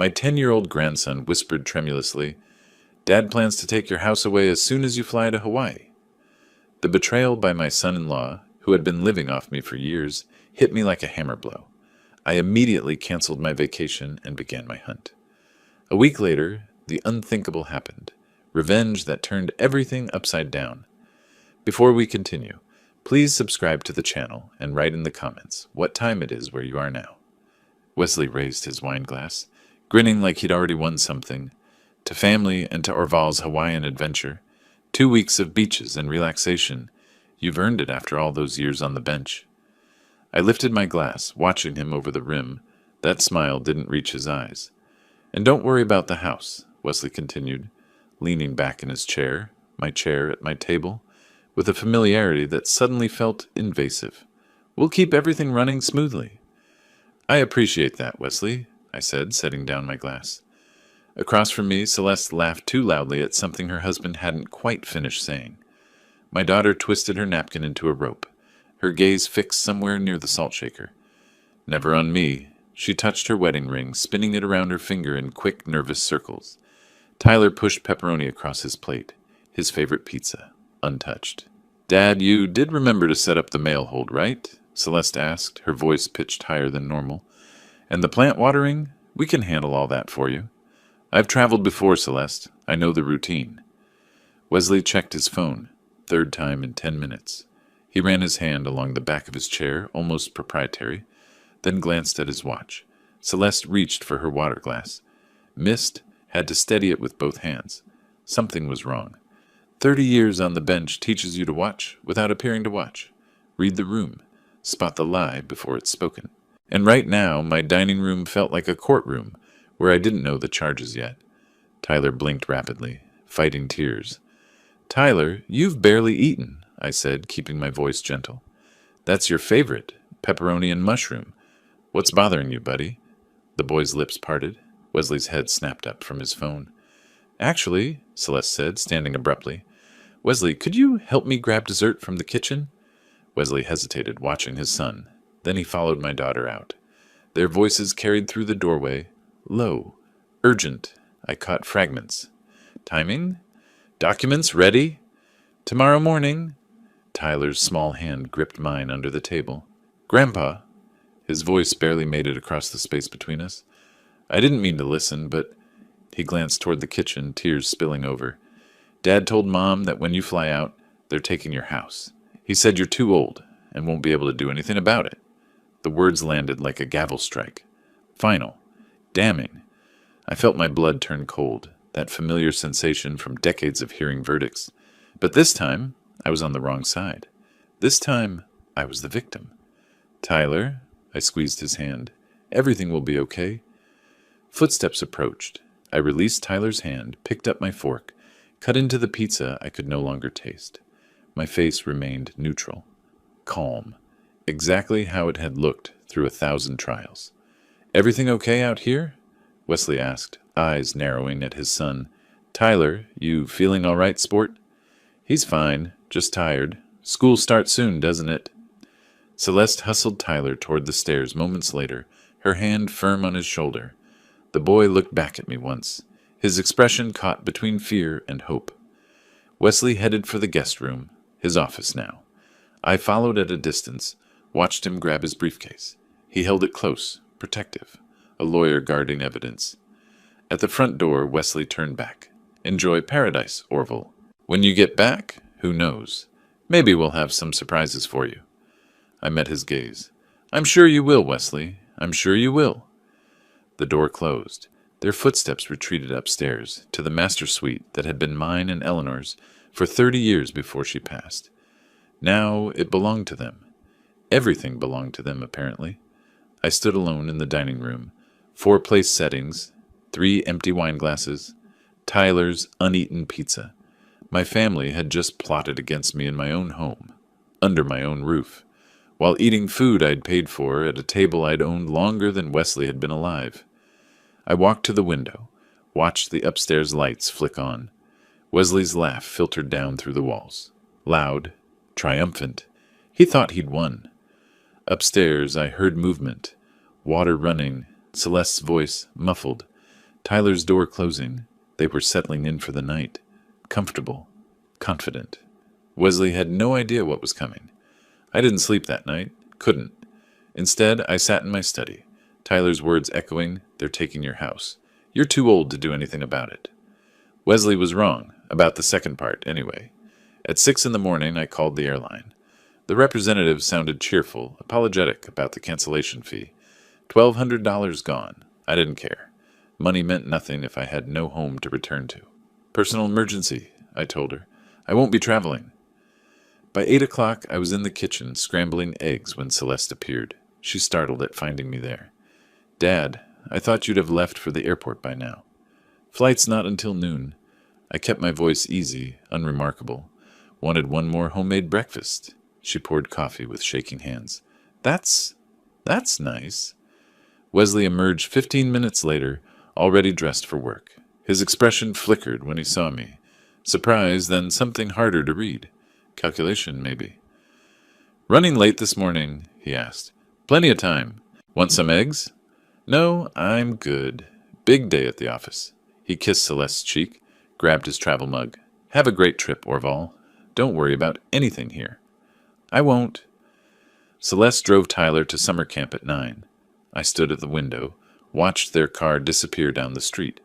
My 10-year-old grandson whispered tremulously, "Dad plans to take your house away as soon as you fly to Hawaii." The betrayal by my son-in-law, who had been living off me for years, hit me like a hammer blow. I immediately canceled my vacation and began my hunt. A week later, the unthinkable happened. Revenge that turned everything upside down. Before we continue, please subscribe to the channel and write in the comments what time it is where you are now. Wesley raised his wine glass, grinning like he'd already won something. To family and to Orval's Hawaiian adventure. 2 weeks of beaches and relaxation. You've earned it after all those years on the bench. I lifted my glass, watching him over the rim. That smile didn't reach his eyes. "And don't worry about the house," Wesley continued, leaning back in his chair, my chair at my table, with a familiarity that suddenly felt invasive. "We'll keep everything running smoothly." "I appreciate that, Wesley," I said, setting down my glass. Across from me, Celeste laughed too loudly at something her husband hadn't quite finished saying. My daughter twisted her napkin into a rope, her gaze fixed somewhere near the salt shaker. "Never on me." She touched her wedding ring, spinning it around her finger in quick, nervous circles. Tyler pushed pepperoni across his plate, his favorite pizza, untouched. "Dad, you did remember to set up the mail hold, right?" Celeste asked, her voice pitched higher than normal. "And the plant watering? We can handle all that for you." "I've traveled before, Celeste. I know the routine." Wesley checked his phone, 3rd time in 10 minutes. He ran his hand along the back of his chair, almost proprietary, then glanced at his watch. Celeste reached for her water glass. Missed, had to steady it with both hands. Something was wrong. 30 years on the bench teaches you to watch without appearing to watch. Read the room. Spot the lie before it's spoken. And right now, my dining room felt like a courtroom, where I didn't know the charges yet. Tyler blinked rapidly, fighting tears. "Tyler, you've barely eaten," I said, keeping my voice gentle. "That's your favorite, pepperoni and mushroom. What's bothering you, buddy?" The boy's lips parted. Wesley's head snapped up from his phone. "Actually," Celeste said, standing abruptly. "Wesley, could you help me grab dessert from the kitchen?" Wesley hesitated, watching his son. Then he followed my daughter out. Their voices carried through the doorway. Low. Urgent. I caught fragments. "Timing? Documents ready? Tomorrow morning." Tyler's small hand gripped mine under the table. "Grandpa." His voice barely made it across the space between us. I didn't mean to listen, but he glanced toward the kitchen, tears spilling over. "Dad told Mom that when you fly out, they're taking your house. He said you're too old and won't be able to do anything about it." The words landed like a gavel strike. Final. Damning. I felt my blood turn cold, that familiar sensation from decades of hearing verdicts. But this time, I was on the wrong side. This time, I was the victim. "Tyler," I squeezed his hand, "everything will be okay." Footsteps approached. I released Tyler's hand, picked up my fork, cut into the pizza I could no longer taste. My face remained neutral, calm, exactly how it had looked through 1,000 trials. "Everything okay out here?" Wesley asked, eyes narrowing at his son. "Tyler, you feeling all right, sport?" "He's fine, just tired. School starts soon, doesn't it?" Celeste hustled Tyler toward the stairs moments later, her hand firm on his shoulder. The boy looked back at me once, his expression caught between fear and hope. Wesley headed for the guest room, his office now. I followed at a distance, watched him grab his briefcase. He held it close, protective, a lawyer guarding evidence. At the front door, Wesley turned back. "Enjoy paradise, Orval. When you get back, who knows? Maybe we'll have some surprises for you." I met his gaze. "I'm sure you will, Wesley. I'm sure you will." The door closed. Their footsteps retreated upstairs to the master suite that had been mine and Eleanor's for 30 years before she passed. Now it belonged to them. Everything belonged to them, apparently. I stood alone in the dining room. 4 place settings, 3 empty wine glasses, Tyler's uneaten pizza. My family had just plotted against me in my own home, under my own roof, while eating food I'd paid for at a table I'd owned longer than Wesley had been alive. I walked to the window, watched the upstairs lights flick on. Wesley's laugh filtered down through the walls. Loud, triumphant. He thought he'd won. Upstairs, I heard movement, water running, Celeste's voice muffled. Tyler's door closing. They were settling in for the night. Comfortable. Confident. Wesley had no idea what was coming. I didn't sleep that night. Couldn't. Instead, I sat in my study. Tyler's words echoing, "They're taking your house. You're too old to do anything about it." Wesley was wrong, about the second part, anyway. At 6 in the morning, I called the airline. The representative sounded cheerful, apologetic about the cancellation fee. $1,200 gone. I didn't care. Money meant nothing if I had no home to return to. "Personal emergency," I told her. "I won't be traveling." By 8 o'clock, I was in the kitchen scrambling eggs when Celeste appeared. She startled at finding me there. "Dad, I thought you'd have left for the airport by now." "Flight's not until noon." I kept my voice easy, unremarkable. "Wanted one more homemade breakfast." She poured coffee with shaking hands. That's nice." Wesley emerged 15 minutes later, already dressed for work. His expression flickered when he saw me. Surprise, then something harder to read. Calculation, maybe. "Running late this morning?" he asked. "Plenty of time. Want some eggs?" "No, I'm good. Big day at the office." He kissed Celeste's cheek, grabbed his travel mug. "Have a great trip, Orval. Don't worry about anything here." "I won't." Celeste drove Tyler to summer camp at 9. I stood at the window, watched their car disappear down the street.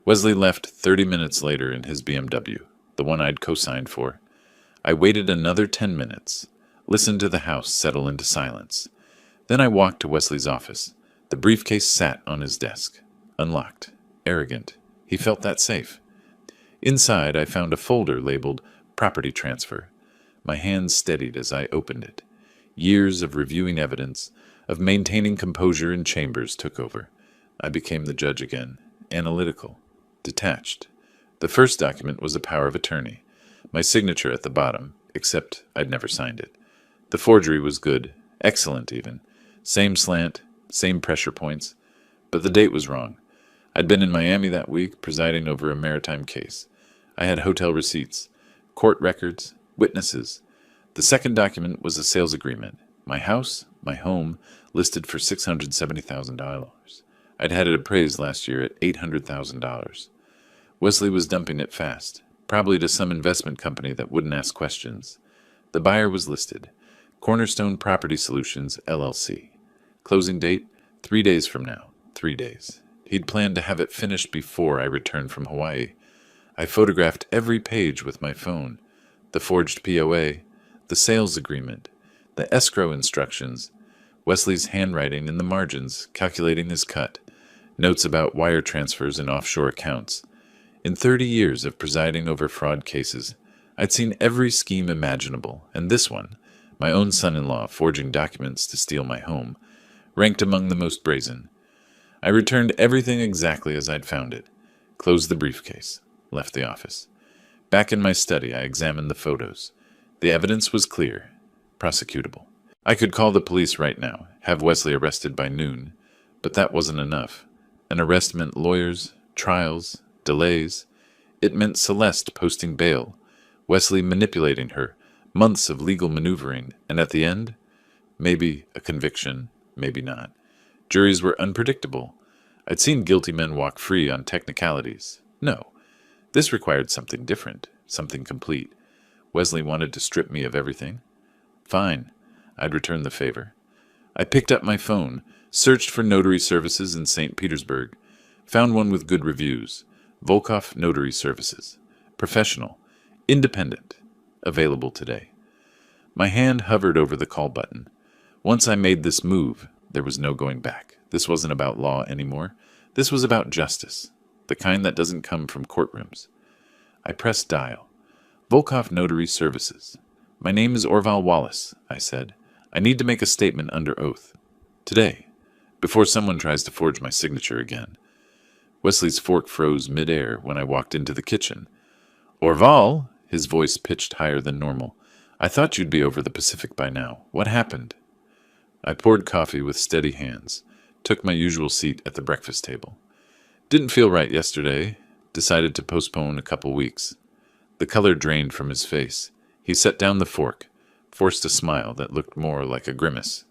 Wesley left 30 minutes later in his BMW, the one I'd co-signed for. I waited another 10 minutes, listened to the house settle into silence. Then I walked to Wesley's office. The briefcase sat on his desk, unlocked, arrogant. He felt that safe. Inside, I found a folder labeled Property Transfer. My hands steadied as I opened it. Years of reviewing evidence, of maintaining composure in chambers took over. I became the judge again, analytical, detached. The first document was a power of attorney, my signature at the bottom, except I'd never signed it. The forgery was good, excellent even. Same slant, same pressure points, but the date was wrong. I'd been in Miami that week, presiding over a maritime case. I had hotel receipts, court records, witnesses. The second document was a sales agreement. My house, my home, listed for $670,000. I'd had it appraised last year at $800,000. Wesley was dumping it fast, probably to some investment company that wouldn't ask questions. The buyer was listed, Cornerstone Property Solutions, LLC. Closing date, 3 days from now. 3 days. He'd planned to have it finished before I returned from Hawaii. I photographed every page with my phone. The forged POA, the sales agreement, the escrow instructions, Wesley's handwriting in the margins, calculating his cut, notes about wire transfers and offshore accounts. In 30 years of presiding over fraud cases, I'd seen every scheme imaginable, and this one, my own son-in-law forging documents to steal my home, ranked among the most brazen. I returned everything exactly as I'd found it, closed the briefcase, left the office. Back in my study, I examined the photos. The evidence was clear, prosecutable. I could call the police right now, have Wesley arrested by noon, but that wasn't enough. An arrest meant lawyers, trials, delays. It meant Celeste posting bail, Wesley manipulating her, months of legal maneuvering, and at the end, maybe a conviction, maybe not. Juries were unpredictable. I'd seen guilty men walk free on technicalities. No, this required something different, something complete. Wesley wanted to strip me of everything. Fine, I'd return the favor. I picked up my phone, searched for notary services in St. Petersburg, found one with good reviews. Volkov Notary Services. Professional. Independent. Available today. My hand hovered over the call button. Once I made this move, there was no going back. This wasn't about law anymore. This was about justice, the kind that doesn't come from courtrooms. I pressed dial. Volkov Notary Services. "My name is Orval Wallace," I said. "I need to make a statement under oath. Today, before someone tries to forge my signature again." Wesley's fork froze midair when I walked into the kitchen. "Orval," his voice pitched higher than normal. "I thought you'd be over the Pacific by now. What happened?" I poured coffee with steady hands, took my usual seat at the breakfast table. "Didn't feel right yesterday. Decided to postpone a couple weeks." The color drained from his face. He set down the fork, forced a smile that looked more like a grimace.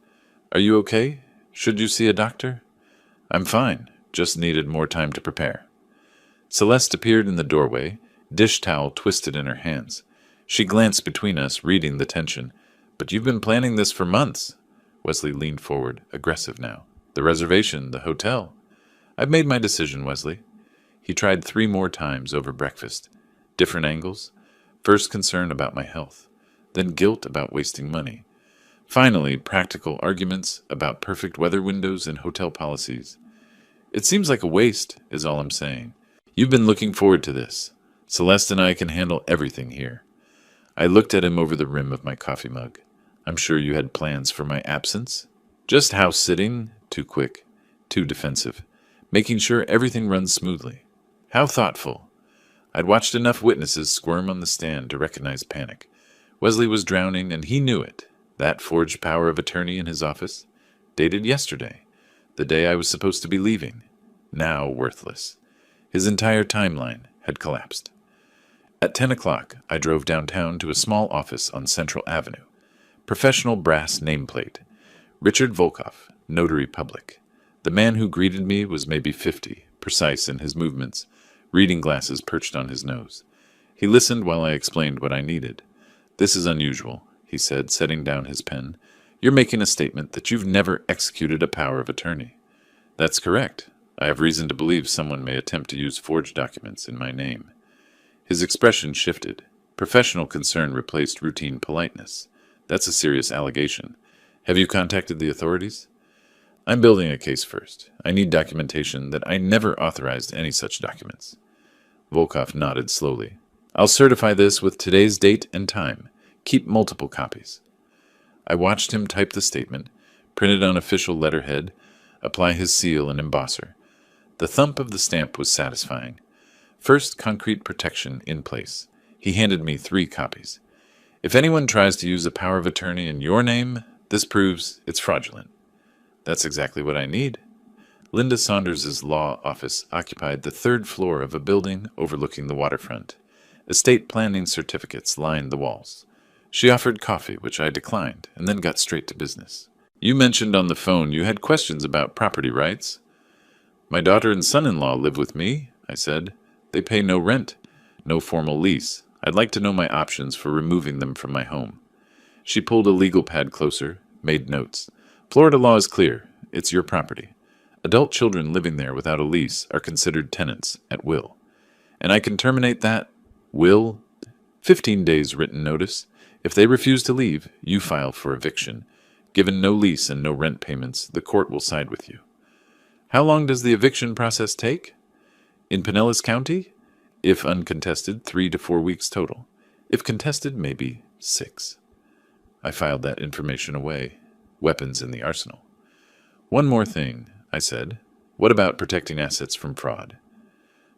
"Are you okay? Should you see a doctor?" "I'm fine. Just needed more time to prepare. Celeste appeared in the doorway, dish towel twisted in her hands. She glanced between us, reading the tension. "But you've been planning this for months." Wesley leaned forward, aggressive now. "The reservation, the hotel." "I've made my decision, Wesley." He tried 3 more times over breakfast. Different angles. First concern about my health. Then guilt about wasting money. Finally, practical arguments about perfect weather windows and hotel policies. "It seems like a waste," is all I'm saying. "You've been looking forward to this. Celeste and I can handle everything here." I looked at him over the rim of my coffee mug. "I'm sure you had plans for my absence?" "Just house sitting." Too quick. Too defensive. "Making sure everything runs smoothly." How thoughtful. I'd watched enough witnesses squirm on the stand to recognize panic. Wesley was drowning, and he knew it. That forged power of attorney in his office? Dated yesterday. The day I was supposed to be leaving. Now worthless. His entire timeline had collapsed. At 10 o'clock, I drove downtown to a small office on Central Avenue. Professional brass nameplate. Richard Volkoff, Notary Public. The man who greeted me was maybe 50, precise in his movements, reading glasses perched on his nose. He listened while I explained what I needed. "This is unusual," he said, setting down his pen. "You're making a statement that you've never executed a power of attorney." "That's correct. I have reason to believe someone may attempt to use forged documents in my name." His expression shifted. Professional concern replaced routine politeness. "That's a serious allegation. Have you contacted the authorities?" "I'm building a case first. I need documentation that I never authorized any such documents." Volkoff nodded slowly. "I'll certify this with today's date and time. Keep multiple copies." I watched him type the statement, print it on official letterhead, apply his seal and embosser. The thump of the stamp was satisfying. First concrete protection in place. He handed me 3 copies. "If anyone tries to use a power of attorney in your name, this proves it's fraudulent." "That's exactly what I need." Linda Saunders's law office occupied the 3rd floor of a building overlooking the waterfront. Estate planning certificates lined the walls. She offered coffee, which I declined, and then got straight to business. "You mentioned on the phone you had questions about property rights." "My daughter and son-in-law live with me," I said. "They pay no rent, no formal lease. I'd like to know my options for removing them from my home." She pulled a legal pad closer, made notes. "Florida law is clear. It's your property. Adult children living there without a lease are considered tenants at will. And I can terminate that will 15 days written notice. If they refuse to leave, you file for eviction. Given no lease and no rent payments, the court will side with you." "How long does the eviction process take?" "In Pinellas County? If uncontested, 3 to 4 weeks total. If contested, maybe 6. I filed that information away. Weapons in the arsenal. "One more thing," I said. "What about protecting assets from fraud?"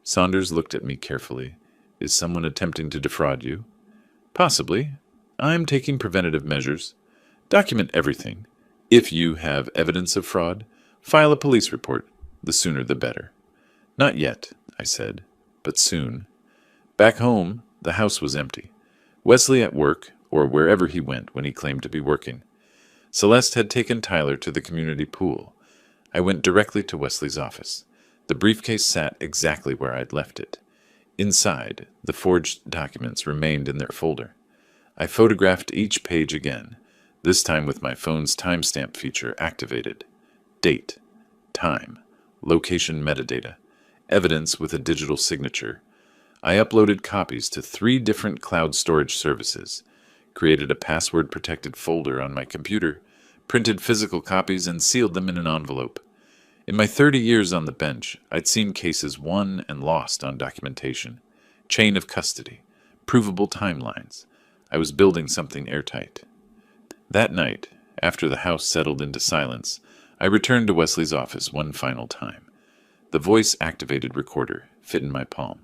Saunders looked at me carefully. "Is someone attempting to defraud you?" "Possibly. I'm taking preventative measures. Document everything. If you have evidence of fraud, file a police report. The sooner the better." "Not yet," I said, "but soon." Back home, the house was empty. Wesley at work, or wherever he went when he claimed to be working. Celeste had taken Tyler to the community pool. I went directly to Wesley's office. The briefcase sat exactly where I'd left it. Inside, the forged documents remained in their folder. I photographed each page again, this time with my phone's timestamp feature activated. Date, time, location metadata, evidence with a digital signature. I uploaded copies to 3 different cloud storage services, created a password-protected folder on my computer, printed physical copies, and sealed them in an envelope. In my 30 years on the bench, I'd seen cases won and lost on documentation, chain of custody, provable timelines. I was building something airtight. That night, after the house settled into silence, I returned to Wesley's office one final time. The voice-activated recorder fit in my palm.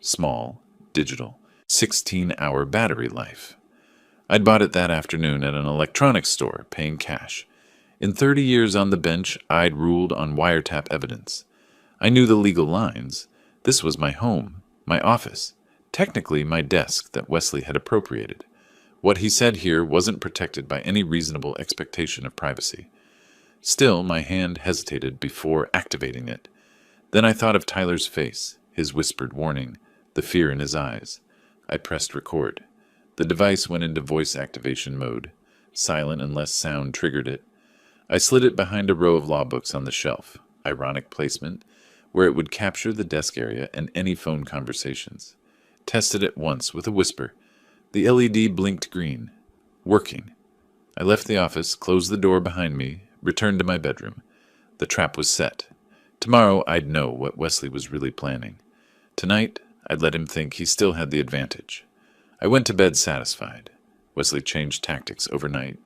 Small, digital, 16-hour battery life. I'd bought it that afternoon at an electronics store, paying cash. In 30 years on the bench, I'd ruled on wiretap evidence. I knew the legal lines. This was my home, my office, technically my desk that Wesley had appropriated. What he said here wasn't protected by any reasonable expectation of privacy. Still, my hand hesitated before activating it. Then I thought of Tyler's face, his whispered warning, the fear in his eyes. I pressed record. The device went into voice activation mode. Silent unless sound triggered it. I slid it behind a row of law books on the shelf, ironic placement, where it would capture the desk area and any phone conversations. Tested it once with a whisper. The LED blinked green. Working. I left the office, closed the door behind me, returned to my bedroom. The trap was set. Tomorrow I'd know what Wesley was really planning. Tonight, I'd let him think he still had the advantage. I went to bed satisfied. Wesley changed tactics overnight.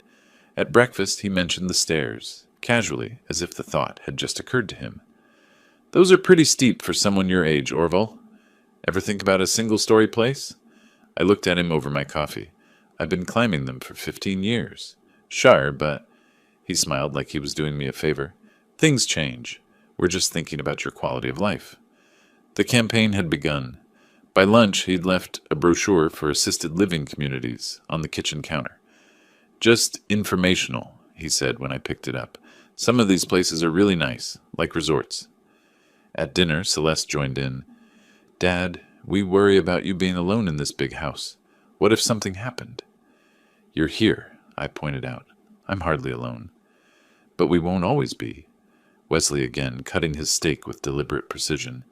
At breakfast, he mentioned the stairs, casually, as if the thought had just occurred to him. "Those are pretty steep for someone your age, Orville. Ever think about a single-story place?" I looked at him over my coffee. "I've been climbing them for 15 years. Sure, but—" He smiled like he was doing me a favor. "Things change. We're just thinking about your quality of life." The campaign had begun. By lunch, he'd left a brochure for assisted living communities on the kitchen counter. "Just informational," he said when I picked it up. "Some of these places are really nice, like resorts." At dinner, Celeste joined in. "Dad, we worry about you being alone in this big house. What if something happened?" "You're here," I pointed out. "I'm hardly alone." "But we won't always be." Wesley again, cutting his steak with deliberate precision.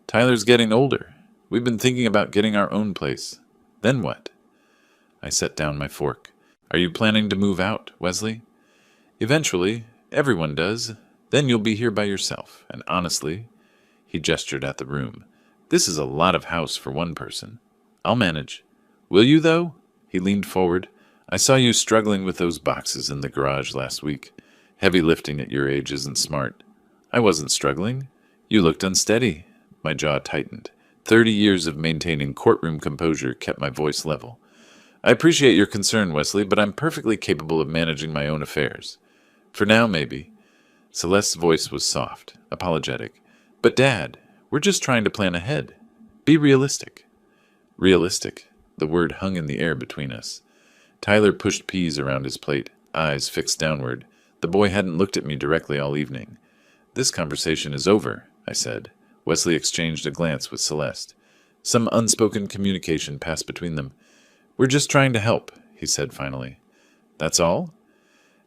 "Tyler's getting older. We've been thinking about getting our own place. Then what?" I set down my fork. "Are you planning to move out, Wesley?" "Eventually. Everyone does. Then you'll be here by yourself. And honestly," he gestured at the room, "this is a lot of house for one person. I'll manage." "Will you, though?" He leaned forward. "I saw you struggling with those boxes in the garage last week. Heavy lifting at your age isn't smart." "I wasn't struggling. You looked unsteady." My jaw tightened. 30 years of maintaining courtroom composure kept my voice level. "I appreciate your concern, Wesley, but I'm perfectly capable of managing my own affairs. For now, maybe." Celeste's voice was soft, apologetic. "But Dad, we're just trying to plan ahead. Be realistic." Realistic. The word hung in the air between us. Tyler pushed peas around his plate, eyes fixed downward. The boy hadn't looked at me directly all evening. "This conversation is over," I said. Wesley exchanged a glance with Celeste. Some unspoken communication passed between them. "We're just trying to help," he said finally. "That's all?"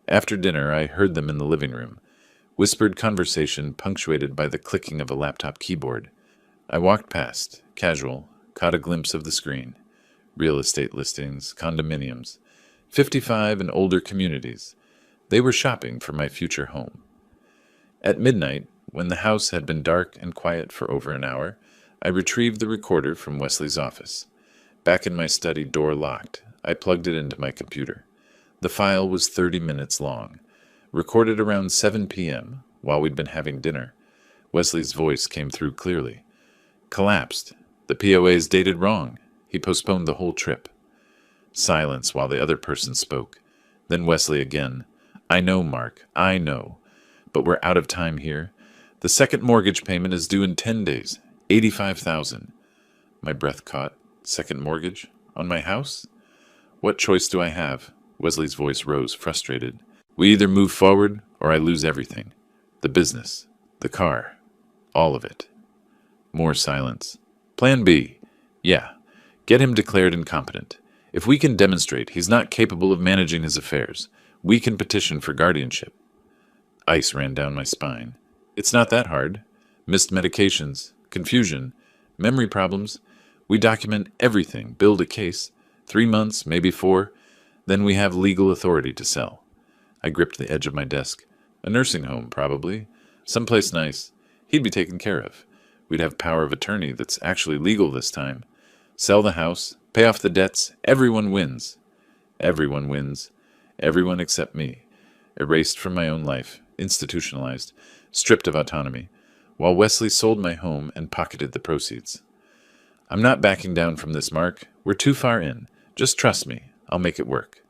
After dinner, I heard them in the living room. Whispered conversation punctuated by the clicking of a laptop keyboard. I walked past, casual, caught a glimpse of the screen. Real estate listings, condominiums, 55 and older communities. They were shopping for my future home. At midnight, when the house had been dark and quiet for over an hour, I retrieved the recorder from Wesley's office. Back in my study, door locked, I plugged it into my computer. The file was 30 minutes long. Recorded around 7 p.m., while we'd been having dinner. Wesley's voice came through clearly. "Collapsed. The POA's dated wrong. He postponed the whole trip." Silence while the other person spoke. Then Wesley again. "I know, Mark, I know. But we're out of time here. The second mortgage payment is due in 10 days. $85,000. My breath caught. Second mortgage? On my house? "What choice do I have?" Wesley's voice rose, frustrated. "We either move forward, or I lose everything. The business. The car. All of it." More silence. "Plan B. Yeah. Get him declared incompetent. If we can demonstrate he's not capable of managing his affairs, we can petition for guardianship." Ice ran down my spine. "It's not that hard. Missed medications, confusion, memory problems. We document everything, build a case. 3 months, maybe 4. Then we have legal authority to sell." I gripped the edge of my desk. "A nursing home, probably. Someplace nice. He'd be taken care of. We'd have power of attorney that's actually legal this time. Sell the house, pay off the debts. Everyone wins." Everyone wins. Everyone except me. Erased from my own life, institutionalized, stripped of autonomy, while Wesley sold my home and pocketed the proceeds. "I'm not backing down from this, Mark. We're too far in. Just trust me. I'll make it work."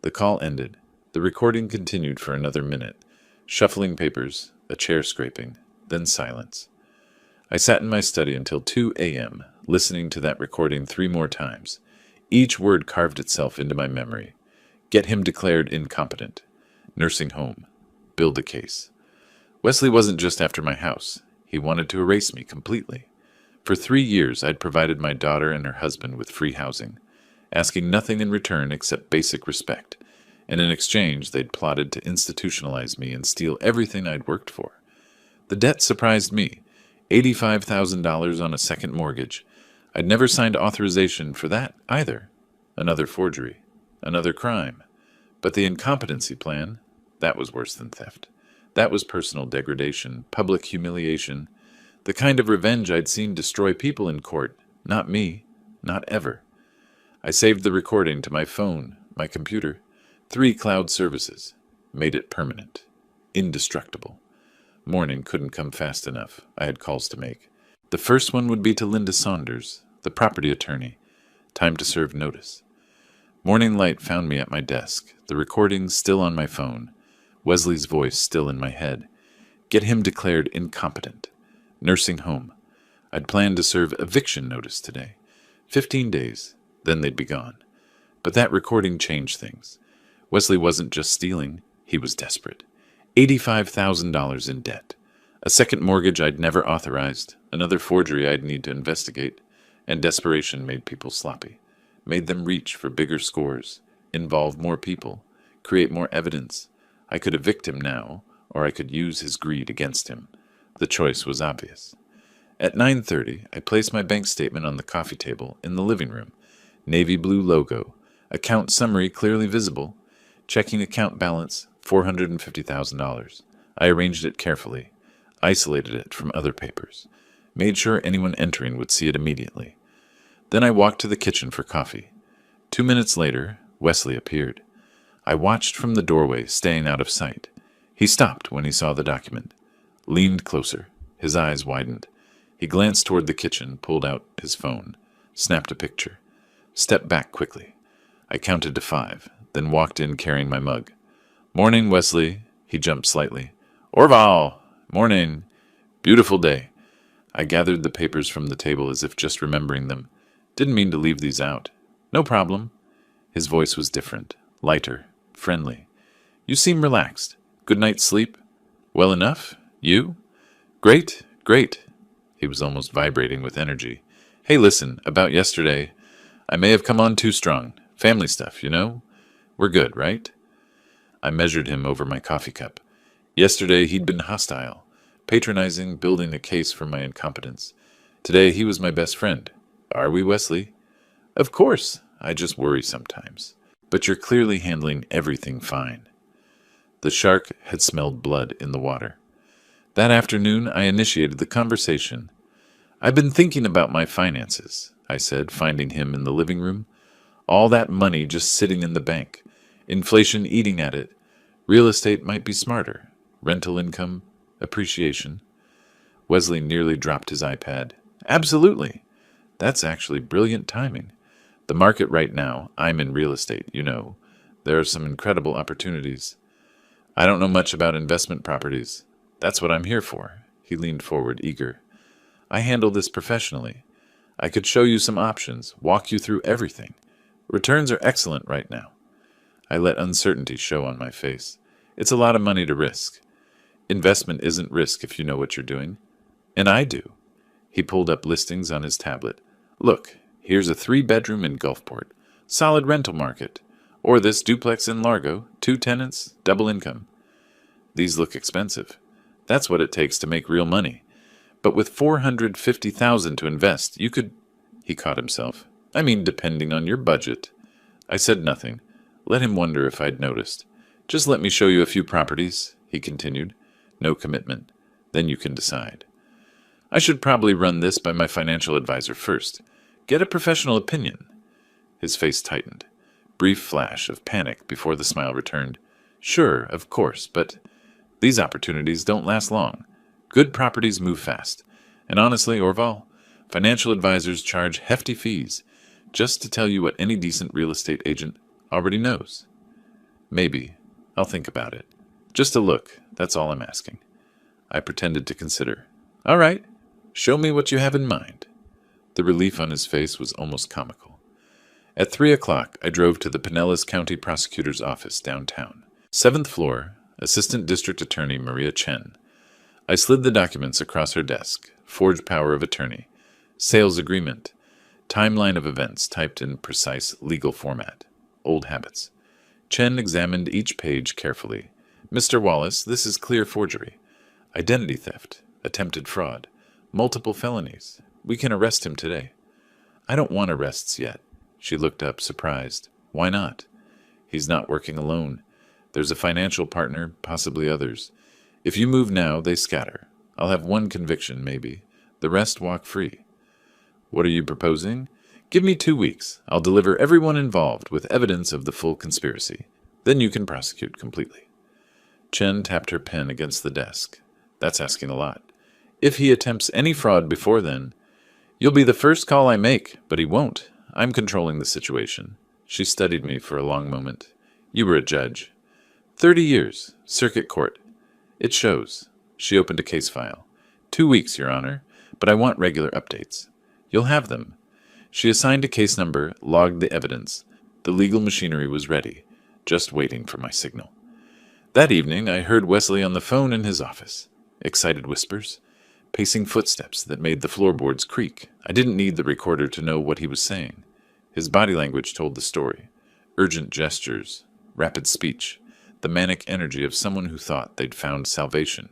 The call ended. The recording continued for another minute. Shuffling papers, a chair scraping, then silence. I sat in my study until 2 a.m., listening to that recording 3 more times. Each word carved itself into my memory. Get him declared incompetent. Nursing home. Build a case. Wesley wasn't just after my house. He wanted to erase me completely. For 3 years, I'd provided my daughter and her husband with free housing, asking nothing in return except basic respect, and in exchange they'd plotted to institutionalize me and steal everything I'd worked for. The debt surprised me. $85,000 on a second mortgage. I'd never signed authorization for that either. Another forgery. Another crime. But the incompetency plan, that was worse than theft. That was personal degradation, public humiliation, the kind of revenge I'd seen destroy people in court. Not me. Not ever. I saved the recording to my phone, my computer. 3 cloud services. Made it permanent. Indestructible. Morning couldn't come fast enough. I had calls to make. The first one would be to Linda Saunders, the property attorney. Time to serve notice. Morning light found me at my desk, the recordings still on my phone, Wesley's voice still in my head. Get him declared incompetent. Nursing home. I'd planned to serve eviction notice today. 15 days, then they'd be gone. But that recording changed things. Wesley wasn't just stealing, he was desperate. $85,000 in debt. A second mortgage I'd never authorized, another forgery I'd need to investigate, and desperation made people sloppy, made them reach for bigger scores, involve more people, create more evidence. I could evict him now, or I could use his greed against him. The choice was obvious. At 9:30, I placed my bank statement on the coffee table in the living room. Navy blue logo, account summary clearly visible, checking account balance $450,000. I arranged it carefully, isolated it from other papers, made sure anyone entering would see it immediately. Then I walked to the kitchen for coffee. 2 minutes later, Wesley appeared. I watched from the doorway, staying out of sight. He stopped when he saw the document, leaned closer, his eyes widened. He glanced toward the kitchen, pulled out his phone, snapped a picture, stepped back quickly. I counted to 5, then walked in carrying my mug. Morning, Wesley. He jumped slightly. Orval! Morning. Beautiful day. I gathered the papers from the table as if just remembering them. Didn't mean to leave these out. No problem. His voice was different, lighter, friendly. You seem relaxed. Good night's sleep? Well enough? You? Great, great. He was almost vibrating with energy. Hey, listen, about yesterday. I may have come on too strong. Family stuff, you know? We're good, right? I measured him over my coffee cup. Yesterday he'd been hostile, patronizing, building a case for my incompetence. Today he was my best friend. Are we, Wesley? Of course. I just worry sometimes. But you're clearly handling everything fine. The shark had smelled blood in the water. That afternoon I initiated the conversation. I've been thinking about my finances, I said, finding him in the living room. All that money just sitting in the bank. Inflation eating at it. Real estate might be smarter. Rental income, appreciation. Wesley nearly dropped his iPad. Absolutely. That's actually brilliant timing. The market right now, I'm in real estate, you know. There are some incredible opportunities. I don't know much about investment properties. That's what I'm here for. He leaned forward, eager. I handle this professionally. I could show you some options, walk you through everything. Returns are excellent right now. I let uncertainty show on my face. It's a lot of money to risk. Investment isn't risk if you know what you're doing. And I do. He pulled up listings on his tablet. Look, here's a 3-bedroom in Gulfport. Solid rental market. Or this duplex in Largo, 2 tenants, double income. These look expensive. That's what it takes to make real money. But with $450,000 to invest, you could... He caught himself. I mean, depending on your budget. I said nothing. Let him wonder if I'd noticed. Just let me show you a few properties, he continued. No commitment. Then you can decide. I should probably run this by my financial advisor first. Get a professional opinion. His face tightened. Brief flash of panic before the smile returned. Sure, of course, but these opportunities don't last long. Good properties move fast. And honestly, Orval, financial advisors charge hefty fees just to tell you what any decent real estate agent already knows. Maybe. I'll think about it. Just a look, that's all I'm asking. I pretended to consider. All right, show me what you have in mind. The relief on his face was almost comical. At 3 o'clock, I drove to the Pinellas County Prosecutor's office downtown. 7th floor, Assistant District Attorney Maria Chen. I slid the documents across her desk. Forged power of attorney. Sales agreement. Timeline of events typed in precise legal format. Old habits. Chen examined each page carefully. Mr. Wallace, this is clear forgery. Identity theft. Attempted fraud. Multiple felonies. We can arrest him today. I don't want arrests yet. She looked up, surprised. Why not? He's not working alone. There's a financial partner, possibly others. If you move now, they scatter. I'll have one conviction, maybe. The rest walk free. What are you proposing? Give me 2 weeks. I'll deliver everyone involved with evidence of the full conspiracy. Then you can prosecute completely. Chen tapped her pen against the desk. That's asking a lot. If he attempts any fraud before then, you'll be the first call I make, but he won't. I'm controlling the situation. She studied me for a long moment. You were a judge. 30 years. Circuit court. It shows. She opened a case file. 2 weeks, Your Honor, but I want regular updates. You'll have them. She assigned a case number, logged the evidence. The legal machinery was ready, just waiting for my signal. That evening, I heard Wesley on the phone in his office. Excited whispers, pacing footsteps that made the floorboards creak. I didn't need the recorder to know what he was saying. His body language told the story. Urgent gestures, rapid speech, the manic energy of someone who thought they'd found salvation.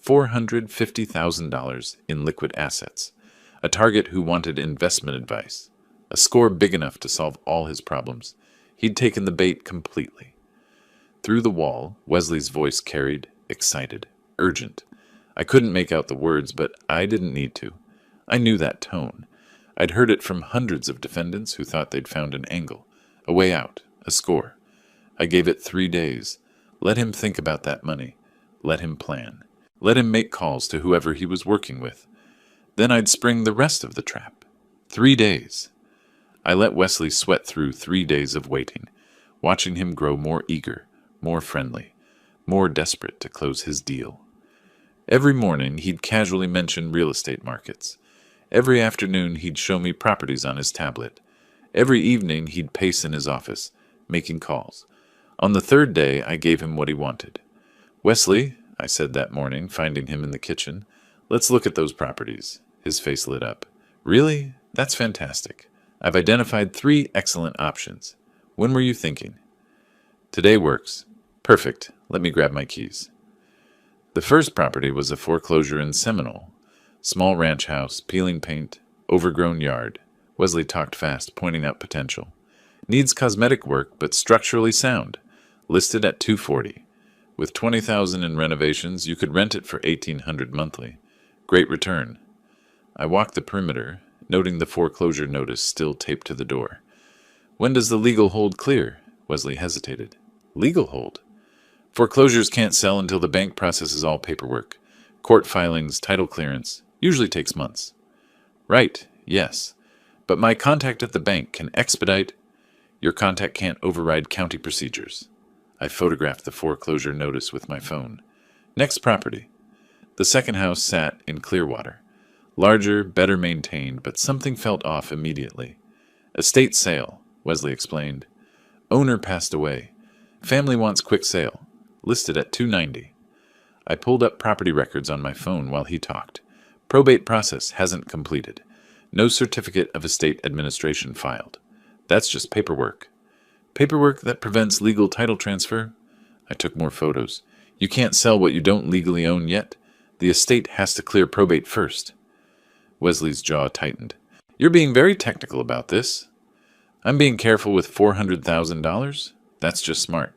$450,000 in liquid assets. A target who wanted investment advice. A score big enough to solve all his problems. He'd taken the bait completely. Through the wall, Wesley's voice carried, excited, urgent. I couldn't make out the words, but I didn't need to. I knew that tone. I'd heard it from hundreds of defendants who thought they'd found an angle, a way out, a score. I gave it 3 days. Let him think about that money. Let him plan. Let him make calls to whoever he was working with. Then I'd spring the rest of the trap. 3 days. I let Wesley sweat through 3 days of waiting, watching him grow more eager, more friendly, more desperate to close his deal. Every morning he'd casually mention real estate markets. Every afternoon he'd show me properties on his tablet. Every evening he'd pace in his office, making calls. On the 3rd day I gave him what he wanted. Wesley, I said that morning, finding him in the kitchen, let's look at those properties. His face lit up. Really? That's fantastic. I've identified 3 excellent options. When were you thinking? Today works. Perfect. Let me grab my keys. The first property was a foreclosure in Seminole. Small ranch house, peeling paint, overgrown yard. Wesley talked fast, pointing out potential. Needs cosmetic work, but structurally sound. Listed at $240. With $20,000 in renovations, you could rent it for $1,800 monthly. Great return. I walked the perimeter, noting the foreclosure notice still taped to the door. When does the legal hold clear? Wesley hesitated. Legal hold? Foreclosures can't sell until the bank processes all paperwork. Court filings, title clearance. Usually takes months. Right, yes. But my contact at the bank can expedite. Your contact can't override county procedures. I photographed the foreclosure notice with my phone. Next property. The second house sat in Clearwater. Larger, better maintained, but something felt off immediately. Estate sale, Wesley explained. Owner passed away. Family wants quick sale. Listed at $290. I pulled up property records on my phone while he talked. Probate process hasn't completed. No certificate of estate administration filed. That's just paperwork. Paperwork that prevents legal title transfer? I took more photos. You can't sell what you don't legally own yet. The estate has to clear probate first. Wesley's jaw tightened. You're being very technical about this. I'm being careful with $400,000? That's just smart.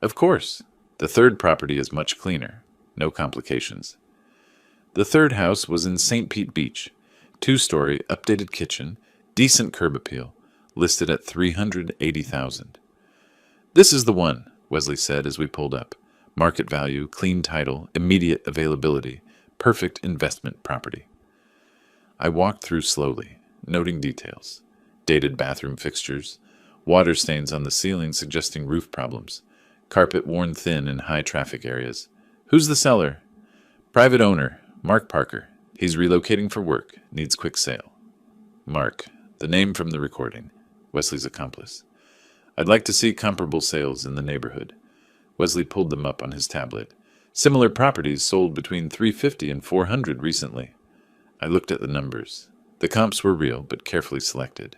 Of course. The third property is much cleaner. No complications. The third house was in St. Pete Beach. 2-story, updated kitchen, decent curb appeal, listed at $380,000. This is the one, Wesley said as we pulled up. Market value, clean title, immediate availability, perfect investment property. I walked through slowly, noting details. Dated bathroom fixtures, water stains on the ceiling suggesting roof problems, carpet worn thin in high traffic areas. Who's the seller? Private owner, Mark Parker. He's relocating for work, needs quick sale. Mark, the name from the recording, Wesley's accomplice. I'd like to see comparable sales in the neighborhood. Wesley pulled them up on his tablet. Similar properties sold between 350 and 400 recently. I looked at the numbers. The comps were real, but carefully selected.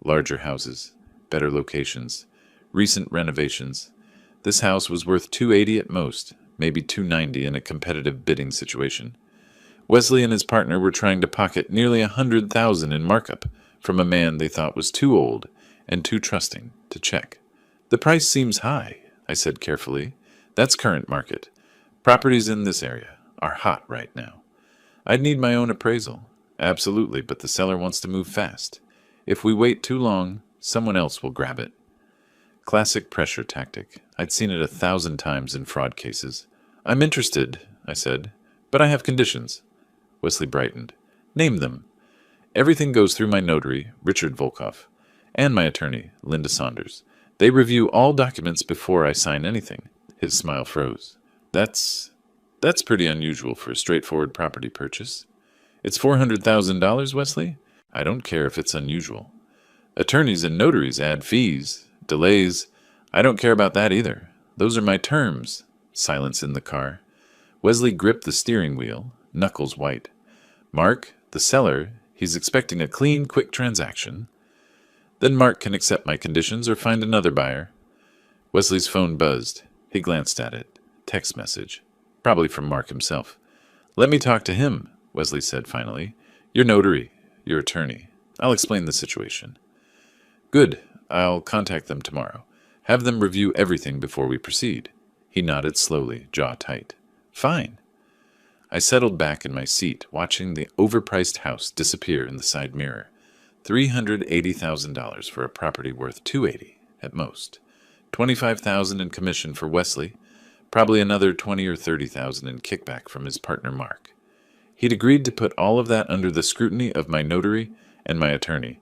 Larger houses, better locations, recent renovations. This house was worth 280 at most, maybe 290 in a competitive bidding situation. Wesley and his partner were trying to pocket nearly 100,000 in markup from a man they thought was too old and too trusting to check. The price seems high, I said carefully. That's current market. Properties in this area are hot right now. I'd need my own appraisal. Absolutely, but the seller wants to move fast. If we wait too long, someone else will grab it. Classic pressure tactic. I'd seen it 1,000 times in fraud cases. I'm interested, I said, but I have conditions. Wesley brightened. Name them. Everything goes through my notary, Richard Volkoff, and my attorney, Linda Saunders. They review all documents before I sign anything. His smile froze. That's pretty unusual for a straightforward property purchase. It's $400,000, Wesley? I don't care if it's unusual. Attorneys and notaries add fees, delays. I don't care about that either. Those are my terms. Silence in the car. Wesley gripped the steering wheel, knuckles white. Mark, the seller, he's expecting a clean, quick transaction. Then Mark can accept my conditions or find another buyer. Wesley's phone buzzed. He glanced at it. Text message. Probably from Mark himself. Let me talk to him, Wesley said finally. Your notary, your attorney. I'll explain the situation. Good. I'll contact them tomorrow. Have them review everything before we proceed. He nodded slowly, jaw tight. Fine. I settled back in my seat, watching the overpriced house disappear in the side mirror. $380,000 for a property worth $280 at most. $25,000 in commission for Wesley, probably another $20,000 or $30,000 in kickback from his partner Mark. He'd agreed to put all of that under the scrutiny of my notary and my attorney,